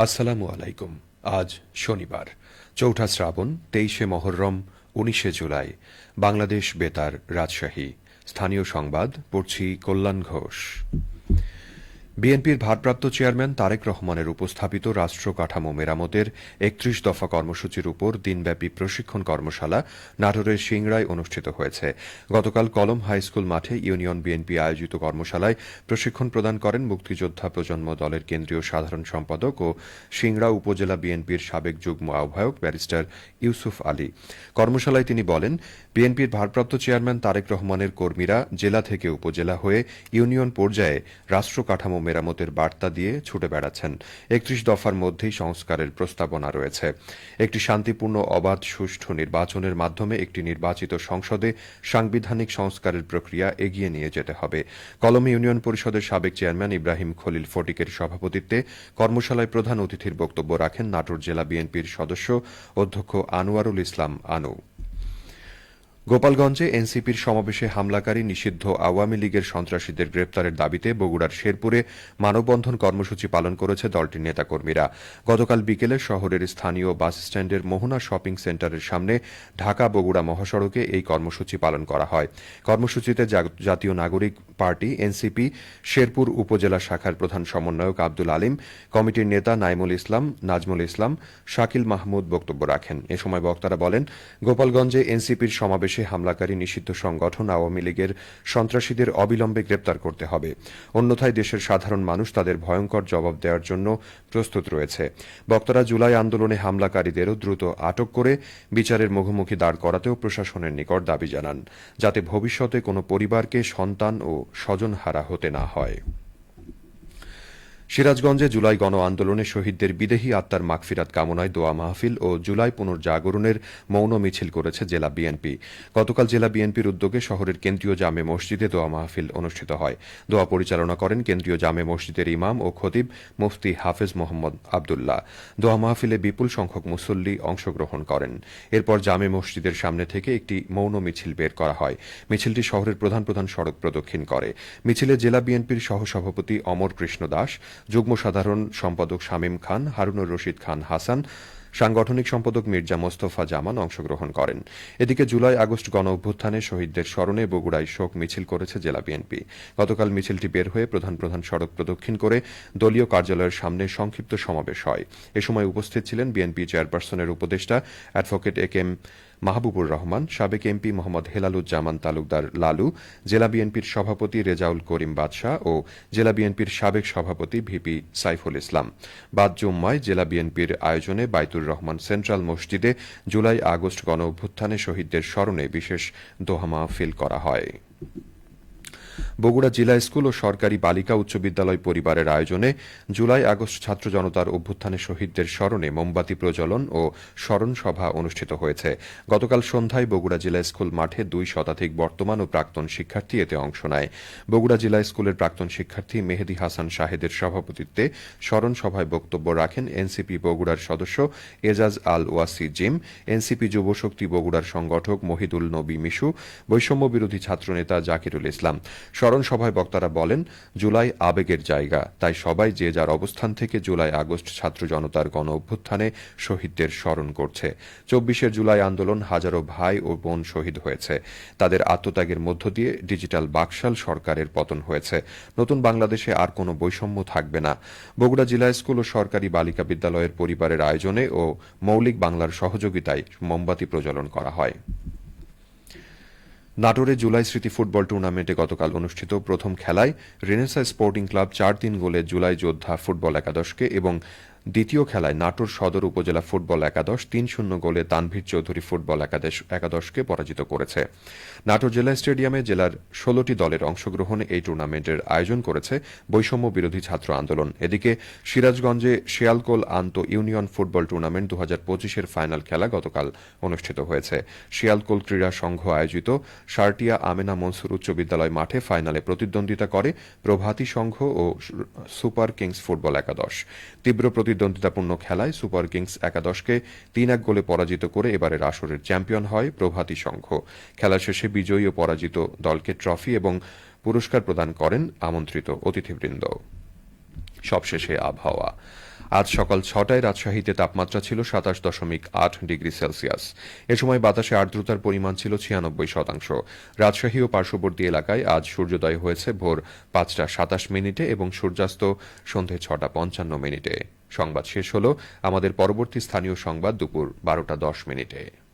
আসসালামু আলাইকুম। আজ শনিবার, ৪ঠা শ্রাবণ, ২৩শে মহররম, ১৯শে জুলাই। বাংলাদেশ বেতার, রাজশাহী। স্থানীয় সংবাদ পড়ছি কল্যাণ ঘোষ। বিএনপির ভারপ্রাপ্ত চেয়ারম্যান তারেক রহমানের উপস্থাপিত রাষ্ট্র কাঠামো মেরামতের ৩১ দফা কর্মসূচির উপর দিনব্যাপী প্রশিক্ষণ কর্মশালা নাটোরের সিংড়ায় অনুষ্ঠিত হয়েছে। গতকাল কলম হাইস্কুল মাঠে ইউনিয়ন বিএনপি আয়োজিত কর্মশালায় প্রশিক্ষণ প্রদান করেন মুক্তিযোদ্ধা প্রজন্ম দলের কেন্দ্রীয় সাধারণ সম্পাদক ও সিংড়া উপজেলা বিএনপির সাবেক যুগ্ম আহ্বায়ক ব্যারিস্টার ইউসুফ আলী। কর্মশালায় তিনি বলেন, বিএনপির ভারপ্রাপ্ত চেয়ারম্যান তারেক রহমানের কর্মীরা জেলা থেকে উপজেলা হয়ে ইউনিয়ন পর্যায়ে রাষ্ট্র কাঠামো মেরামতের বার্তা দিয়ে ছুটে বেড়াচ্ছেন। ৩১ দফার মধ্যেই সংস্কারের প্রস্তাবনা রয়েছে। একটি শান্তিপূর্ণ, অবাধ, সুষ্ঠু নির্বাচনের মাধ্যমে একটি নির্বাচিত সংসদে সাংবিধানিক সংস্কারের প্রক্রিয়া এগিয়ে নিয়ে যেতে হবে। কলম ইউনিয়ন পরিষদের সাবেক চেয়ারম্যান ইব্রাহিম খলিল ফটিকের সভাপতিত্বে কর্মশালায় প্রধান অতিথির বক্তব্য রাখেন নাটোর জেলা বিএনপির সদস্য অধ্যক্ষ আনোয়ারুল ইসলাম আনু। গোপালগঞ্জে এনসিপির সমাবেশে হামলাকারী নিষিদ্ধ আওয়ামী লীগের সন্ত্রাসীদের গ্রেপ্তারের দাবিতে বগুড়ার শেরপুরে মানববন্ধন কর্মসূচি পালন করেছে দলটির নেতাকর্মীরা। গতকাল বিকেলে শহরের স্থানীয় বাসস্ট্যান্ডের মোহনা শপিং সেন্টারের সামনে ঢাকা বগুড়া মহাসড়কে এই কর্মসূচি পালন করা হয়। কর্মসূচিতে জাতীয় নাগরিক পার্টি এনসিপি শেরপুর উপজেলা শাখার প্রধান সমন্বয়ক আব্দুল আলিম, কমিটির নেতা নাজমুল ইসলাম, শাকিল মাহমুদ বক্তব্য রাখেন। এ সময় বক্তারা বলেন, গোপালগঞ্জে এনসিপির সমাবেশে হামলাকারী নিষিদ্ধ সংগঠন আওয়ামী লীগের সন্ত্রাসীদের অবিলম্বে গ্রেপ্তার করতে হবে, অন্যথায় দেশের সাধারণ মানুষ তাদের ভয়ঙ্কর জবাব দেওয়ার জন্য প্রস্তুত রয়েছে। বক্তারা জুলাই আন্দোলনে হামলাকারীদেরও দ্রুত আটক করে বিচারের মুখোমুখি দাঁড় করাতেও প্রশাসনের নিকট দাবি জানান, যাতে ভবিষ্যতে কোনো পরিবারকে সন্তান ও স্বজনহারা হতে না হয়। সিরাজগঞ্জে জুলাই গণ আন্দোলনে শহীদদের বিদেহী আত্মার মাগফিরাত কামনায় দোয়া মাহফিল ও জুলাই পুনর্জাগরণের মৌন মিছিল করেছে জেলা বিএনপি। গতকাল জেলা বিএনপির উদ্যোগে শহরের কেন্দ্রীয় জামে মসজিদে দোয়া মাহফিল অনুষ্ঠিত হয়। দোয়া পরিচালনা করেন কেন্দ্রীয় জামে মসজিদের ইমাম ও খতিব মুফতি হাফেজ মোহাম্মদ আবদুল্লাহ। দোয়া মাহফিলে বিপুল সংখ্যক মুসল্লি অংশগ্রহণ করেন। এরপর জামে মসজিদের সামনে থেকে একটি মৌন মিছিল বের করা হয়। মিছিলটি শহরের প্রধান প্রধান সড়ক প্রদক্ষিণ করে। মিছিলে জেলা বিএনপির সহসভাপতি অমর কৃষ্ণ দাস, যুগ্ম সাধারণ সম্পাদক শামীম খান, হারুনুর রশিদ খান হাসান, সাংগঠনিক সম্পাদক মির্জা মোস্তফা জামান অংশগ্রহণ করেন। এদিকে জুলাই আগস্ট গণ অভ্যুত্থানে শহীদদের স্মরণে বগুড়ায় শোক মিছিল করেছে জেলা বিএনপি। গতকাল মিছিলটি বের হয়ে প্রধান প্রধান সড়ক প্রদক্ষিণ করে দলীয় কার্যালয়ের সামনে সংক্ষিপ্ত সমাবেশ হয়। এ সময় উপস্থিত ছিলেন বিএনপি চেয়ারপারসনের উপদেষ্টা advocate A K M Mahbubur Rahman, সাবেক এমপি মোহাম্মদ হেলালুজ্জামান তালুকদার লালু, জেলা বিএনপির সভাপতি রেজাউল করিম বাদশাহ ও জেলা বিএনপির সাবেক সভাপতি ভিপি সাইফুল ইসলাম। বাদ জুম্মায় জেলা বিএনপির আয়োজনে বাইতুর রহমান সেন্ট্রাল মসজিদে জুলাই আগস্ট গণ অভ্যুত্থানে শহীদদের স্মরণে বিশেষ দোয়া মাহফিল করা হয়। বগুড়া জিলা স্কুল ও সরকারি বালিকা উচ্চ বিদ্যালয় পরিবারের আয়োজনে জুলাই আগস্ট ছাত্র জনতার অভ্যুত্থানে শহীদদের স্মরণে মোমবাতি প্রজ্বলন ও স্মরণ সভা অনুষ্ঠিত হয়েছে। গতকাল সন্ধ্যায় বগুড়া জিলা স্কুল মাঠে ২ শতাধিক বর্তমান ও প্রাক্তন শিক্ষার্থী এতে অংশ নেয়। বগুড়া জিলা স্কুলের প্রাক্তন শিক্ষার্থী মেহেদী হাসান শাহেদের সভাপতিত্বে স্মরণ সভায় বক্তব্য রাখেন এনসিপি বগুড়ার সদস্য এজাজ আল ওয়াসি জিম, এনসিপি যুবশক্তি বগুড়ার সংগঠক মহিদুল নবী মিশু, বৈষম্য বিরোধী ছাত্রনেতা জাকিরুল ইসলাম। স্মরণ সভায় বক্তারা বলেন, জুলাই আবেগের জায়গা, তাই সবাই যে যার অবস্থান থেকে জুলাই আগস্ট ছাত্র জনতার গণ অভ্যুত্থানে শহীদদের স্মরণ করছে। ২৪শে জুলাই আন্দোলন হাজারো ভাই ও বোন শহীদ হয়েছে। তাদের আত্মত্যাগের মধ্য দিয়ে ডিজিটাল বাকশাল সরকারের পতন হয়েছে। নতুন বাংলাদেশে আর কোনো বৈষম্য থাকবে না। বগুড়া জিলা স্কুল ও সরকারি বালিকা বিদ্যালয়ের পরিবারের আয়োজনে ও মৌলিক বাংলার সহযোগিতায় মোমবাতি প্রজ্বলন করা হয়। নাটোরে জুলাই স্মৃতি ফুটবল টুর্নামেন্টে গতকাল অনুষ্ঠিত প্রথম খেলায় রেনেসা স্পোর্টিং ক্লাব ৪-৩ গোলে জুলাই যোদ্ধা ফুটবল একাদশকে এবং দ্বিতীয় খেলায় নাটোর সদর উপজেলা ফুটবল একাদশ ৩-০ গোলে তানভীর চৌধুরী ফুটবল একাদশকে পরাজিত করেছে। নাটোর জেলা স্টেডিয়ামে জেলার ১৬টি দলের অংশগ্রহণে এই টুর্নামেন্টের আয়োজন করেছে বৈষম্য বিরোধী ছাত্র আন্দোলন। এদিকে সিরাজগঞ্জে শিয়ালকোল আন্ত ইউনিয়ন ফুটবল টুর্নামেন্ট ২০২৫-এর ফাইনাল খেলা গতকাল অনুষ্ঠিত হয়েছে। শিয়ালকোল ক্রীড়া সংঘ আয়োজিত সারটিয়া আমেনা মনসুর উচ্চ বিদ্যালয় মাঠে ফাইনালে প্রতিদ্বন্দ্বিতা করে প্রভাতী সংঘ ও সুপার কিংস ফুটবল একাদশ। তীব্র প্রতিদ্বন্দ্বিতাপূর্ণ খেলায় সুপার কিংস একাদশকে ৩-১ গোলে পরাজিত করে এবারের আসরের চ্যাম্পিয়ন হয় প্রভাতী সংঘ। খেলা শেষে বিজয়ী ও পরাজিত দলকে ট্রফি এবং পুরস্কার প্রদান করেন আমন্ত্রিত অতিথিবৃন্দ। সবশেষে আবহাওয়া। আজ সকাল ৬টায় রাজশাহীতে তাপমাত্রা ছিল ২৭.৮ ডিগ্রি সেলসিয়াস। এ সময় বাতাসে আর্দ্রতার পরিমাণ ছিল ৯৬%। রাজশাহী ও পার্শ্ববর্তী এলাকায় আজ সূর্যোদয় হয়েছে ভোর ৫টা ২৭ এবং সূর্যাস্ত সন্ধে ৬টা ৫৫। সংবাদ শেষ হল। আমাদের পরবর্তী স্থানীয় সংবাদ দুপুর ১২টা ১০।